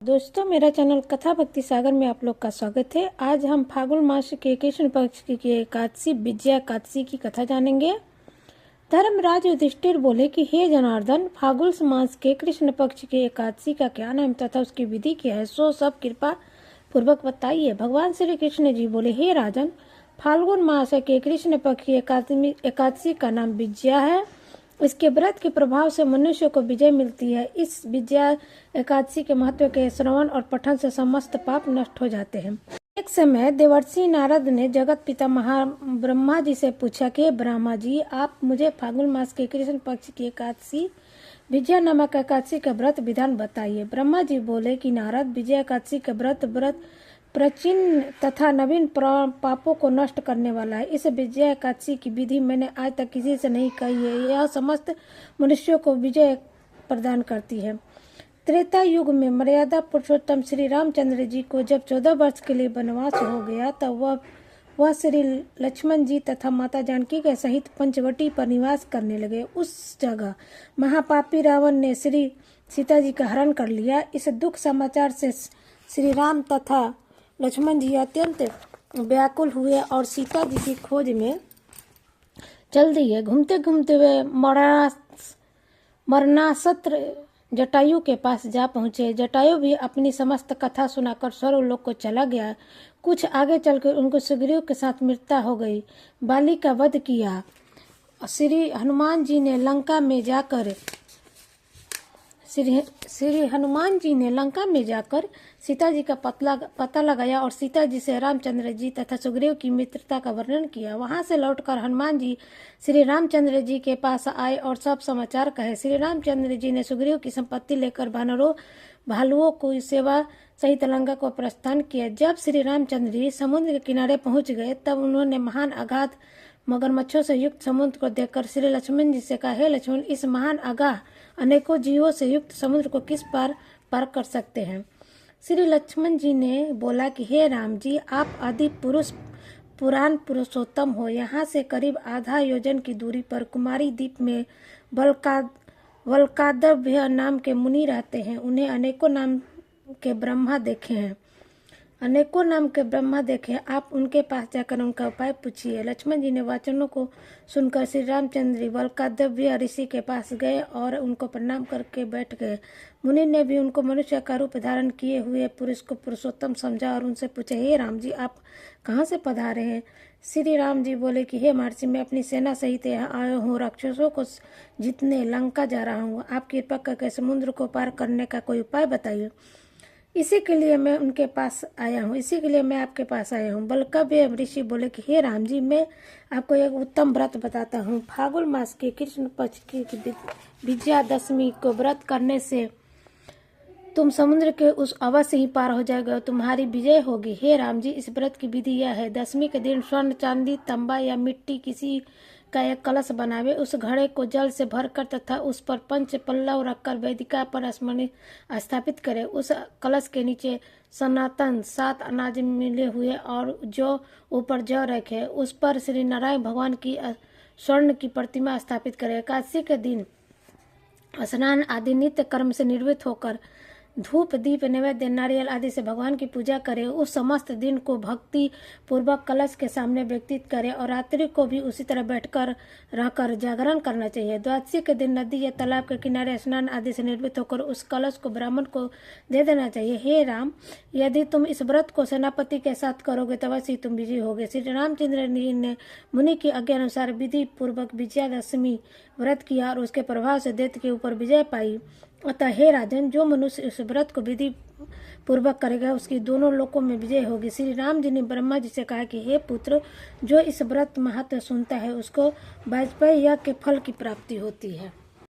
दोस्तों, मेरा चैनल कथा भक्ति सागर में आप लोग का स्वागत है। आज हम फाल्गुन मास के कृष्ण पक्ष की एकादशी विजया एकादशी की कथा जानेंगे। धर्मराज युधिष्ठिर बोले कि हे जनार्दन, फाल्गुन मास के कृष्ण पक्ष की एकादशी का क्या नाम तथा उसकी विधि क्या है, सो सब कृपा पूर्वक बताइए। भगवान श्री कृष्ण जी बोले, हे राजन, फाल्गुन मास के कृष्ण पक्ष की एकादशी का नाम विजया है। इसके व्रत के प्रभाव से मनुष्य को विजय मिलती है। इस विजया एकादशी के महत्व के श्रवण और पठन से समस्त पाप नष्ट हो जाते हैं। एक समय देवर्षि नारद ने जगत पिता ब्रह्मा जी से पूछा कि ब्रह्मा जी, आप मुझे फाल्गुन मास के कृष्ण पक्ष की एकादशी विजया नामक एकादशी का व्रत विधान बताइए। ब्रह्मा जी बोले कि नारद, विजया एकादशी का व्रत प्राचीन तथा नवीन पापों को नष्ट करने वाला है। इस विजया एकादशी की विधि मैंने आज तक किसी से नहीं कही है। यह समस्त मनुष्यों को विजय प्रदान करती है। त्रेता युग में मर्यादा पुरुषोत्तम श्री रामचंद्र जी को जब 14 वर्ष के लिए वनवास हो गया, तब वह श्री लक्ष्मण जी तथा माता जानकी के सहित पंचवटी पर निवास करने लगे। उस जगह महापापी रावण ने श्री सीता जी का हरण कर लिया। इस दुख समाचार से श्री राम तथा लक्ष्मण जी अत्यंत व्याकुल हुए और सीता जी की खोज में चल दिए। घूमते घूमते वे मरणासत्र जटायु के पास जा पहुंचे। जटायु भी अपनी समस्त कथा सुनाकर स्वर्गलोक को चला गया। कुछ आगे चलकर उनको सुग्रीव के साथ मित्रता हो गई। बाली का वध किया। श्री हनुमान जी ने लंका में जाकर सीता जी का पता लगाया और सीता जी से रामचंद्र जी तथा सुग्रीव की मित्रता का वर्णन किया। वहां से लौटकर हनुमान जी श्री रामचंद्र जी के पास आए और सब समाचार कहे। श्री रामचंद्र जी ने सुग्रीव की संपत्ति लेकर भालुओं को सेवा सहित लंका को प्रस्थान किया। जब श्री रामचंद्र जी समुद्र के किनारे पहुंच गए, तब उन्होंने महान अगाध मगरमच्छों से युक्त समुद्र को देखकर श्री लक्ष्मण जी से कहा, हे लक्ष्मण, इस महान अगाध अनेकों जीवों से युक्त समुद्र को किस पार कर सकते हैं। श्री लक्ष्मण जी ने बोला कि हे राम जी, आप आदि पुरुष पुराण पुरुषोत्तम हो। यहाँ से करीब आधा योजन की दूरी पर कुमारी द्वीप में वल्कादव्य नाम के मुनि रहते हैं। उन्हें अनेकों नाम के ब्रह्मा देखे। आप उनके पास जाकर उनका उपाय पूछिए। लक्ष्मण जी ने वचनों को सुनकर श्री रामचंद्र वल्कादव्य ऋषि के पास गए और उनको प्रणाम करके बैठ गए। मुनि ने भी उनको मनुष्य का रूप धारण किए हुए पुरुष को पुरुषोत्तम समझा और उनसे पूछा, हे राम जी, आप कहाँ से पधारे हैं। श्री राम जी बोले कि हे महर्षि, मैं अपनी सेना सहित यहाँ आया हूँ। राक्षसों को जीतने लंका जा रहा हूँ। आप कृपा करके समुद्र को पार करने का कोई उपाय बताइए। इसी के लिए मैं आपके पास आया हूँ। बलकव्य ऋषि बोले कि हे राम जी, मैं आपको एक उत्तम व्रत बताता हूँ। फाल्गुन मास के कृष्ण पक्ष की विजयादशमी को व्रत करने से तुम समुद्र के उस अवश्य ही पार हो जाएगा और तुम्हारी विजय होगी। हे राम जी, इस व्रत की विधि यह है। दशमी के दिन स्वर्ण, चांदी, तांबा या मिट्टी किसी का एक कलश बनावे। उस घड़े को जल से भरकर तथा उस पर पंच पल्लव रखकर वेदिका पर स्थापित करे। उस कलश के नीचे सनातन 7 अनाज मिले हुए और जो ऊपर जौ रखे, उस पर श्री नारायण भगवान की स्वर्ण की प्रतिमा स्थापित करे। एकादशी के दिन स्नान आदि नित्य कर्म से निवृत्त होकर धूप, दीप, नैवेद्य, नारियल आदि से भगवान की पूजा करे। उस समस्त दिन को भक्ति पूर्वक कलश के सामने व्यतीत करे और रात्रि को भी उसी तरह बैठकर रहकर जागरण करना चाहिए। द्वादशी के दिन नदी या तालाब के किनारे स्नान आदि से निवृत्त होकर उस कलश को ब्राह्मण को दे देना चाहिए। हे राम, यदि तुम इस व्रत को सेनापति के साथ करोगे तब अवश्य तुम विजयी होगे। श्री रामचंद्र जी ने मुनि की आज्ञा अनुसार विधि पूर्वक विजयादशमी व्रत किया और उसके प्रभाव से दैत्य के ऊपर विजय पाई। अतः हे राजन, जो मनुष्य इस व्रत को विधि पूर्वक करेगा उसकी दोनों लोकों में विजय होगी। श्री राम जी ने ब्रह्मा जी से कहा कि हे पुत्र, जो इस व्रत महत्व सुनता है उसको वाजपेयी यज्ञ के फल की प्राप्ति होती है।